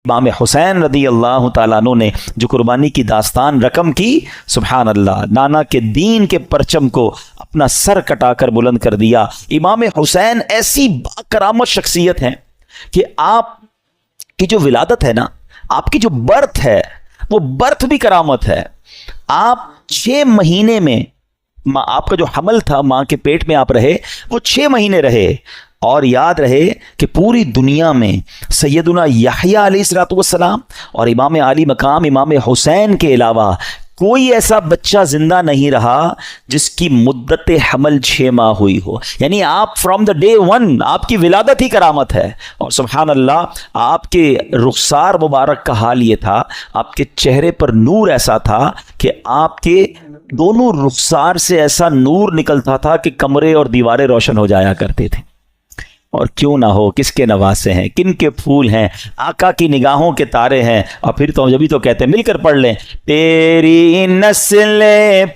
امام حسین رضی اللہ تعالیٰ عنہ نے جو قربانی کی داستان رقم کی، سبحان اللہ، نانا کے دین کے پرچم کو اپنا سر کٹا کر بلند کر دیا۔ امام حسین ایسی باکرامت شخصیت ہیں کہ آپ کی جو ولادت ہے نا، آپ کی جو برتھ ہے، وہ برتھ بھی کرامت ہے۔ آپ 6 مہینے میں، آپ کا جو حمل تھا، ماں کے پیٹ میں آپ رہے، وہ 6 مہینے رہے، اور یاد رہے کہ پوری دنیا میں سیدنا یحییٰ علیہ الصلوۃ والسلام اور امام عالی مقام امام حسین کے علاوہ کوئی ایسا بچہ زندہ نہیں رہا جس کی مدت حمل 6 ماہ ہوئی ہو۔ یعنی آپ فرام دا ڈے 1 آپ کی ولادت ہی کرامت ہے۔ اور سبحان اللہ، آپ کے رخسار مبارک کا حال یہ تھا، آپ کے چہرے پر نور ایسا تھا کہ آپ کے دونوں رخسار سے ایسا نور نکلتا تھا کہ کمرے اور دیواریں روشن ہو جایا کرتے تھے۔ اور کیوں نہ ہو، کس کے نواسے ہیں، کن کے پھول ہیں، آقا کی نگاہوں کے تارے ہیں۔ اور پھر تو جبھی تو کہتے ہیں، مل کر پڑھ لیں، تیری نسل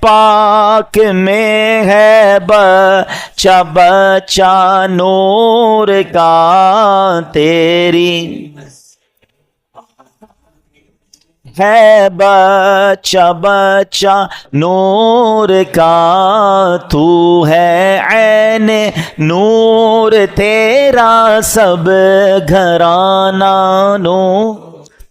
پاک میں ہے بچہ بچہ نور کا، تیری ہے بچہ بچہ نور کا، تو ہے عین نور تیرا سب گھرانہ نور۔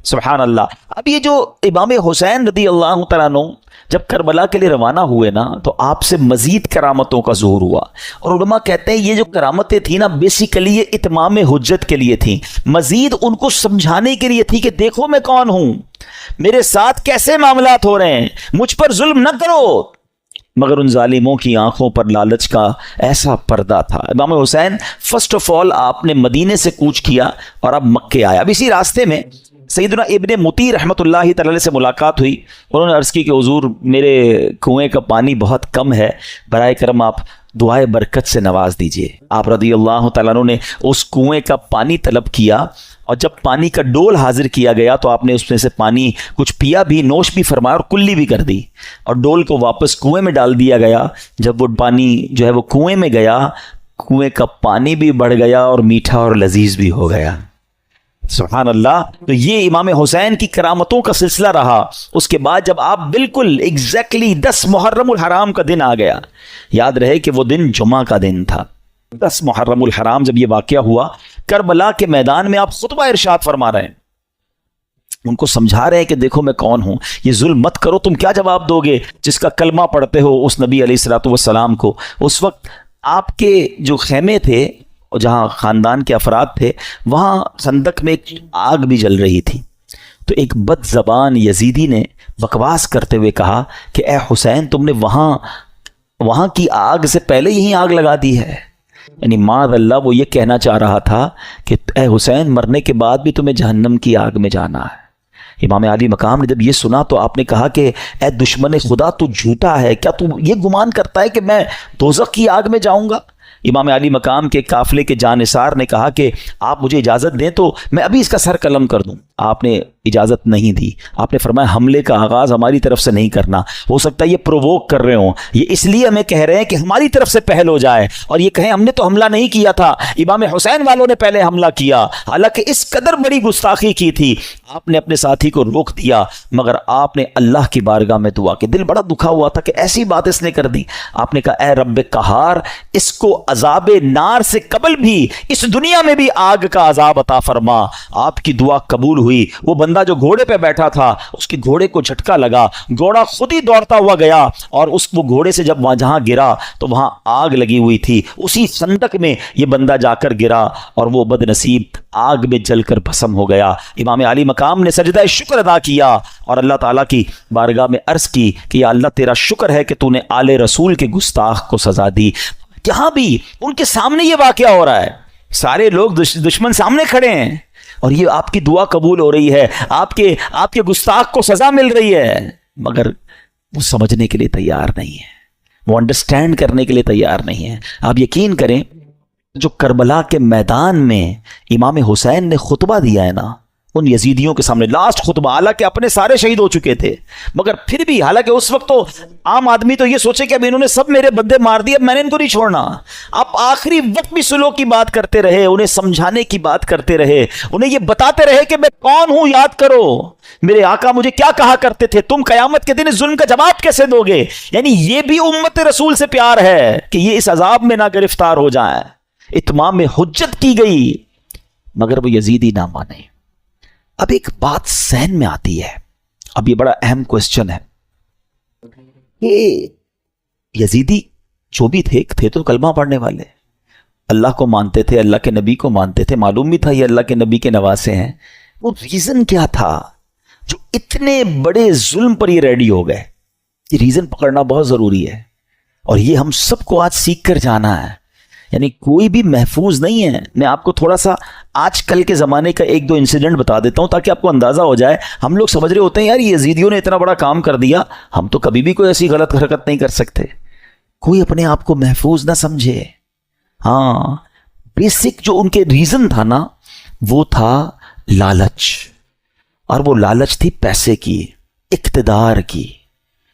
سبحان اللہ۔ اب یہ جو امام حسین رضی اللہ تعالیٰ عنہ جب کربلا کے لیے روانہ ہوئے نا، تو آپ سے مزید کرامتوں کا ظہور ہوا، اور علماء کہتے ہیں یہ جو کرامتیں تھیں نا، بیسیکلی یہ اتمام حجت کے لیے تھیں، مزید ان کو سمجھانے کے لیے تھی کہ دیکھو میں کون ہوں، میرے ساتھ کیسے معاملات ہو رہے ہیں، مجھ پر ظلم نہ کرو۔ مگر ان ظالموں کی آنکھوں پر لالچ کا ایسا پردہ تھا۔ امام حسین فرسٹ آف آل آپ نے مدینے سے کوچ کیا اور اب مکے آیا۔ اب اسی راستے میں سیدنا ابن مطیع رحمۃ اللہ تعالی سے ملاقات ہوئی۔ انہوں نے عرض کی کہ حضور، میرے کنویں کا پانی بہت کم ہے، برائے کرم آپ دعائے برکت سے نواز دیجئے۔ آپ رضی اللہ تعالیٰ عنہ نے اس کنویں کا پانی طلب کیا، اور جب پانی کا ڈول حاضر کیا گیا تو آپ نے اس میں سے پانی کچھ پیا بھی، نوش بھی فرمایا اور کلی بھی کر دی، اور ڈول کو واپس کنویں میں ڈال دیا گیا۔ جب وہ پانی جو ہے وہ کنویں میں گیا، کنویں کا پانی بھی بڑھ گیا اور میٹھا اور لذیذ بھی ہو گیا۔ سبحان اللہ۔ تو یہ امام حسین کی کرامتوں کا سلسلہ رہا۔ اس کے بعد جب آپ بالکل ایگزیکٹلی 10 محرم الحرام کا دن آ گیا، یاد رہے کہ وہ دن جمعہ کا دن تھا، 10 محرم الحرام جب یہ واقعہ ہوا، کربلا کے میدان میں آپ خطبہ ارشاد فرما رہے ہیں، ان کو سمجھا رہے ہیں کہ دیکھو میں کون ہوں، یہ ظلم مت کرو۔ تم کیا جواب دو گے جس کا کلمہ پڑھتے ہو اس نبی علیہ الصلوۃ والسلام کو؟ اس وقت آپ کے جو خیمے تھے، جہاں خاندان کے افراد تھے، وہاں خندق میں ایک آگ بھی جل رہی تھی۔ تو ایک بد زبان یزیدی نے بکواس کرتے ہوئے کہا کہ اے حسین، تم نے وہاں کی آگ سے پہلے یہی آگ لگا دی ہے۔ یعنی معاذ اللہ وہ یہ کہنا چاہ رہا تھا کہ اے حسین، مرنے کے بعد بھی تمہیں جہنم کی آگ میں جانا ہے۔ امام علی مقام نے جب یہ سنا تو آپ نے کہا کہ اے دشمن خدا، تو جھوٹا ہے، کیا تو یہ گمان کرتا ہے کہ میں دوزخ کی آگ میں جاؤں گا؟ امام علی مقام کے قافلے کے جانثار نے کہا کہ آپ مجھے اجازت دیں تو میں ابھی اس کا سر قلم کر دوں۔ آپ نے اجازت نہیں دی۔ آپ نے فرمایا حملے کا آغاز ہماری طرف سے نہیں کرنا، ہو سکتا ہے یہ پرووک کر رہے ہوں، یہ اس لیے ہمیں کہہ رہے ہیں کہ ہماری طرف سے پہل ہو جائے، اور یہ کہیں ہم نے تو حملہ نہیں کیا تھا، امام حسین والوں نے پہلے حملہ کیا۔ حالانکہ اس قدر بڑی گستاخی کی تھی، آپ نے اپنے ساتھی کو روک دیا، مگر آپ نے اللہ کی بارگاہ میں دعا کی۔ دل بڑا دکھا ہوا تھا کہ ایسی بات اس نے کر دی۔ آپ نے کہا اے رب قہار، اس کو عذاب نار سے قبل بھی اس دنیا میں بھی آگ کا عذاب عطا فرما۔ آپ کی دعا قبول ہوئی۔ وہ بندہ جو گھوڑے پہ بیٹھا تھا، اس کے گھوڑے کو جھٹکا لگا، گھوڑا خود ہی دوڑتا ہوا گیا، اور وہ گھوڑے سے جب جہاں گرا تو وہاں آگ لگی ہوئی تھی۔ اسی خندق میں یہ بندہ جا کر گرا، اور وہ بد نصیب آگ میں جل کر بھسم ہو گیا۔ امام علی مقام نے سجدہ شکر ادا کیا اور اللہ تعالیٰ کی بارگاہ میں عرض کی کہ یا اللہ، تیرا شکر ہے کہ تو نے آل رسول کے گستاخ کو سزا دی۔ یہاں بھی ان کے سامنے یہ واقعہ ہو رہا ہے، سارے لوگ دشمن سامنے کھڑے ہیں، اور یہ آپ کی دعا قبول ہو رہی ہے، آپ کے گستاخ کو سزا مل رہی ہے، مگر وہ سمجھنے کے لیے تیار نہیں ہے، وہ انڈرسٹینڈ کرنے کے لیے تیار نہیں ہے۔ آپ یقین کریں، جو کربلا کے میدان میں امام حسین نے خطبہ دیا ہے نا، ان یزیدیوں کے سامنے لاسٹ خطبہ، حالانکہ اپنے سارے شہید ہو چکے تھے، مگر پھر بھی، حالانکہ اس وقت تو عام آدمی تو یہ سوچے کہ اب انہوں نے سب میرے بندے مار دیے، اب میں نے ان کو نہیں چھوڑنا. اب آخری وقت بھی سلو کی بات کرتے رہے، انہیں سمجھانے کی بات کرتے رہے، انہیں یہ بتاتے رہے کہ میں کون ہوں، یاد کرو میرے آقا مجھے کیا کہا کرتے تھے، تم قیامت کے دن اس ظلم کا جواب کیسے دو گے. یعنی یہ بھی امت رسول سے پیار ہے کہ یہ اس عذاب میں نہ گرفتار ہو جائیں. اتمام حجت کی گئی مگر وہ یزیدی نہ مانے. اب ایک بات ذہن میں آتی ہے، اب یہ بڑا اہم کوسچن ہے کہ یزیدی جو بھی تھے تو کلمہ پڑھنے والے، اللہ کو مانتے تھے، اللہ کے نبی کو مانتے تھے، معلوم بھی تھا یہ اللہ کے نبی کے نواسے ہیں. وہ ریزن کیا تھا جو اتنے بڑے ظلم پر یہ ریڈی ہو گئے؟ یہ ریزن پکڑنا بہت ضروری ہے، اور یہ ہم سب کو آج سیکھ کر جانا ہے. یعنی کوئی بھی محفوظ نہیں ہے. میں آپ کو تھوڑا سا آج کل کے زمانے کا ایک دو انسیڈنٹ بتا دیتا ہوں تاکہ آپ کو اندازہ ہو جائے. ہم لوگ سمجھ رہے ہوتے ہیں یار یہ یزیدیوں نے اتنا بڑا کام کر دیا، ہم تو کبھی بھی کوئی ایسی غلط حرکت نہیں کر سکتے. کوئی اپنے آپ کو محفوظ نہ سمجھے. ہاں، بیسک جو ان کے ریزن تھا نا، وہ تھا لالچ، اور وہ لالچ تھی پیسے کی، اقتدار کی.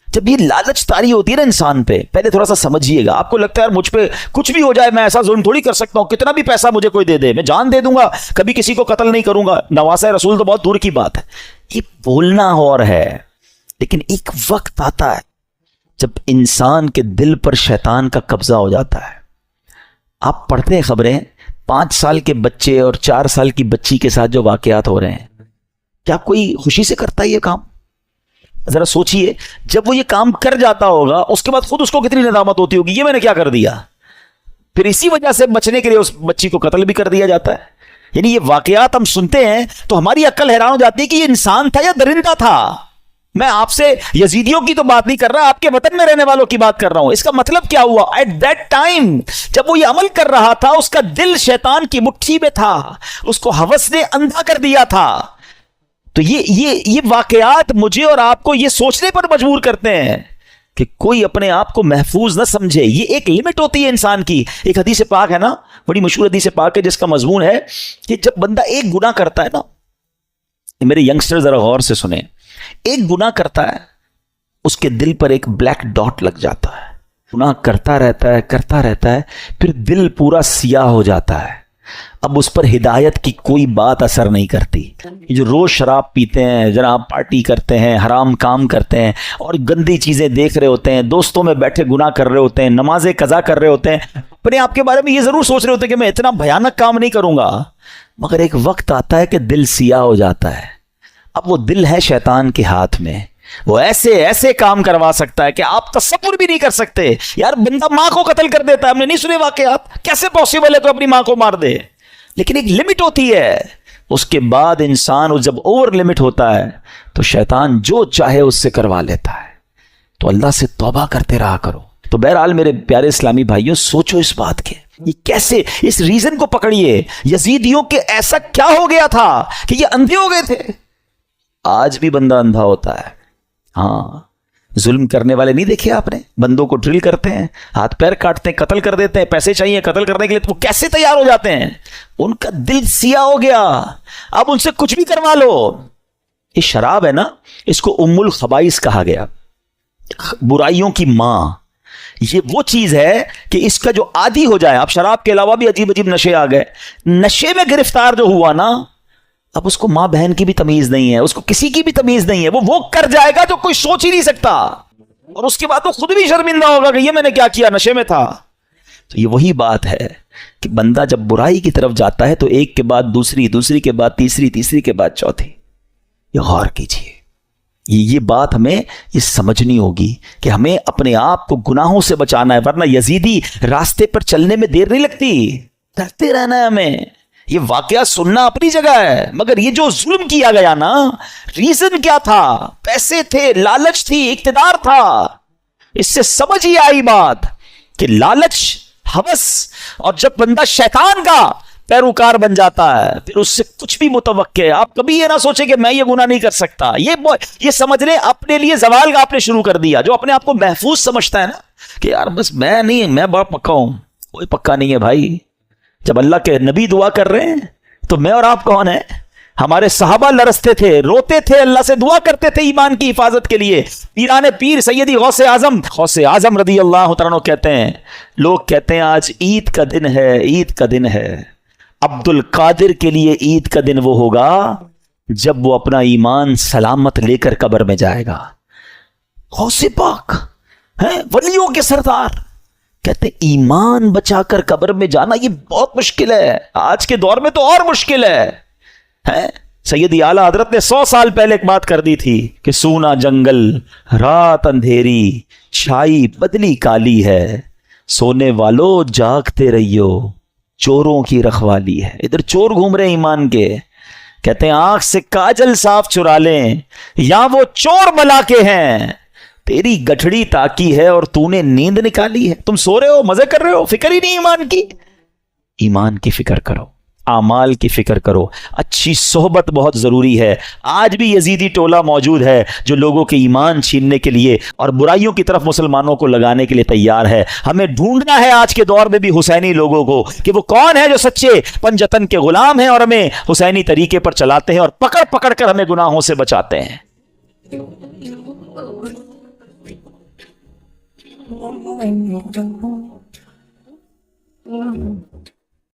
جب یہ لالچ طاری ہوتی ہے نا انسان پہ، پہلے تھوڑا سا سمجھیے گا. آپ کو لگتا ہے یار مجھ پہ کچھ بھی ہو جائے میں ایسا ظلم تھوڑی کر سکتا ہوں، کتنا بھی پیسہ مجھے کوئی دے دے میں جان دے دوں گا، کبھی کسی کو قتل نہیں کروں گا، نواسہ رسول تو بہت دور کی بات ہے. یہ بولنا اور ہے، لیکن ایک وقت آتا ہے جب انسان کے دل پر شیطان کا قبضہ ہو جاتا ہے. آپ پڑھتے ہیں خبریں 5 سال کے بچے اور 4 سال کی بچی کے ساتھ جو واقعات ہو رہے ہیں، کیا کوئی خوشی سے کرتا ہے یہ کام؟ ذرا سوچئے، جب وہ یہ کام کر جاتا ہوگا اس کے بعد خود اس کو کتنی ندامت ہوتی ہوگی، یہ میں نے کیا کر دیا. پھر اسی وجہ سے بچنے کے لیے اس بچی کو قتل بھی کر دیا جاتا ہے. یعنی یہ واقعات ہم سنتے ہیں تو ہماری عقل حیران ہو جاتی ہے کہ یہ انسان تھا یا درندہ تھا. میں آپ سے یزیدیوں کی تو بات نہیں کر رہا، آپ کے وطن میں رہنے والوں کی بات کر رہا ہوں. اس کا مطلب کیا ہوا؟ ایٹ دیٹ ٹائم جب وہ یہ عمل کر رہا تھا، اس کا دل شیطان کی مٹھی میں تھا، اس کو ہوس نے اندھا کر دیا تھا. تو یہ واقعات مجھے اور آپ کو یہ سوچنے پر مجبور کرتے ہیں کہ کوئی اپنے آپ کو محفوظ نہ سمجھے. یہ ایک لمٹ ہوتی ہے انسان کی. ایک حدیث پاک ہے نا، بڑی مشہور حدیث پاک ہے جس کا مضمون ہے کہ جب بندہ ایک گناہ کرتا ہے نا، میرے ینگسٹر ذرا غور سے سنیں، ایک گناہ کرتا ہے اس کے دل پر ایک بلیک ڈاٹ لگ جاتا ہے. گناہ کرتا رہتا ہے پھر دل پورا سیاہ ہو جاتا ہے. اب اس پر ہدایت کی کوئی بات اثر نہیں کرتی. یہ جو روز شراب پیتے ہیں، جناب پارٹی کرتے ہیں، حرام کام کرتے ہیں اور گندی چیزیں دیکھ رہے ہوتے ہیں، دوستوں میں بیٹھے گناہ کر رہے ہوتے ہیں، نمازیں قضا کر رہے ہوتے ہیں، اپنے آپ کے بارے میں یہ ضرور سوچ رہے ہوتے ہیں کہ میں اتنا بھیانک کام نہیں کروں گا، مگر ایک وقت آتا ہے کہ دل سیاہ ہو جاتا ہے. اب وہ دل ہے شیطان کے ہاتھ میں، وہ ایسے کام کروا سکتا ہے کہ آپ تصور بھی نہیں کر سکتے. یار بندہ ماں کو قتل کر دیتا ہے، ہم نے نہیں سنے واقعات، کیسے پاسبل ہے کوئی اپنی ماں کو مار دے؟ لیکن ایک لمٹ ہوتی ہے. اس کے بعد انسان جب اوور لمٹ ہوتا ہے تو شیطان جو چاہے اس سے کروا لیتا ہے. تو اللہ سے توبہ کرتے رہا کرو. تو بہرحال میرے پیارے اسلامی بھائیوں، سوچو اس بات کے، یہ کیسے، اس ریزن کو پکڑیے. یزیدیوں کے ایسا کیا ہو گیا تھا کہ یہ اندھے ہو گئے تھے؟ آج بھی بندہ اندھا ہوتا ہے. ہاں، ظلم کرنے والے نہیں دیکھے آپ نے؟ بندوں کو ڈرل کرتے ہیں، ہاتھ پیر کاٹتے ہیں، قتل کر دیتے ہیں، پیسے چاہیے قتل کرنے کے لیے تو وہ کیسے تیار ہو جاتے ہیں؟ ان کا دل سیاہ ہو گیا. اب ان سے کچھ بھی کروا لو. یہ شراب ہے نا، اس کو ام الخبائث کہا گیا، برائیوں کی ماں. یہ وہ چیز ہے کہ اس کا جو عادی ہو جائے، اب شراب کے علاوہ بھی عجیب نشے آ گئے، نشے میں گرفتار جو ہوا نا، اب اس کو ماں بہن کی بھی تمیز نہیں ہے، اس کو کسی کی بھی تمیز نہیں ہے. وہ کر جائے گا جو کوئی سوچ ہی نہیں سکتا، اور اس کے بعد وہ خود بھی شرمندہ ہوگا کہ یہ میں نے کیا کیا، نشے میں تھا. تو یہ وہی بات ہے کہ بندہ جب برائی کی طرف جاتا ہے تو ایک کے بعد دوسری، دوسری کے بعد تیسری، تیسری کے بعد چوتھی. یہ غور کیجیے، یہ بات ہمیں یہ سمجھنی ہوگی کہ ہمیں اپنے آپ کو گناہوں سے بچانا ہے، ورنہ یزیدی راستے پر چلنے میں دیر نہیں لگتی، کرتے رہنا ہے ہمیں. یہ واقعہ سننا اپنی جگہ ہے، مگر یہ جو ظلم کیا گیا نا، ریزن کیا تھا؟ پیسے تھے، لالچ تھی، اقتدار تھا. اس سے سمجھ ہی آئی بات کہ لالچ، ہوس، اور جب بندہ شیطان کا پیروکار بن جاتا ہے پھر اس سے کچھ بھی متوقع ہے. آپ کبھی یہ نہ سوچیں کہ میں یہ گناہ نہیں کر سکتا. یہ سمجھ لیں اپنے لیے زوال کا آپ نے شروع کر دیا. جو اپنے آپ کو محفوظ سمجھتا ہے نا کہ یار بس میں نہیں، میں بڑا پکا ہوں، کوئی پکا نہیں ہے بھائی. جب اللہ کے نبی دعا کر رہے ہیں تو میں اور آپ کون ہیں؟ ہمارے صحابہ لرزتے تھے، روتے تھے، اللہ سے دعا کرتے تھے ایمان کی حفاظت کے لیے. پیران پیر سیدی غوث اعظم رضی اللہ تعالیٰ عنہ کہتے ہیں، لوگ کہتے ہیں آج عید کا دن ہے، عید کا دن ہے. عبد القادر کے لیے عید کا دن وہ ہوگا جب وہ اپنا ایمان سلامت لے کر قبر میں جائے گا. غوث پاک ہیں، ولیوں کے سردار، کہتے ہیں ایمان بچا کر قبر میں جانا یہ بہت مشکل ہے، آج کے دور میں تو اور مشکل ہے. سیدی اعلیٰ حضرت نے 100 سال پہلے ایک بات کر دی تھی کہ سونا جنگل، رات اندھیری، چھائی بدلی کالی ہے، سونے والو جاگتے رہیو، چوروں کی رکھوالی ہے. ادھر چور گھوم رہے ایمان کے، کہتے ہیں آنکھ سے کاجل صاف چرا لیں یا وہ چور بلا کے ہیں، تیری گٹھڑی تاکی ہے اور تو نے نیند نکالی ہے. تم سو رہے ہو، مزے کر رہے ہو، فکر ہی نہیں ایمان کی. ایمان کی فکر کرو، اعمال کی فکر کرو. اچھی صحبت بہت ضروری ہے. آج بھی یزیدی ٹولہ موجود ہے جو لوگوں کے ایمان چھیننے کے لیے اور برائیوں کی طرف مسلمانوں کو لگانے کے لیے تیار ہے. ہمیں ڈھونڈنا ہے آج کے دور میں بھی حسینی لوگوں کو کہ وہ کون ہے جو سچے پنجتن کے غلام ہیں اور ہمیں حسینی طریقے پر چلاتے ہیں اور پکڑ پکڑ کر ہمیں گناہوں سے بچاتے ہیں.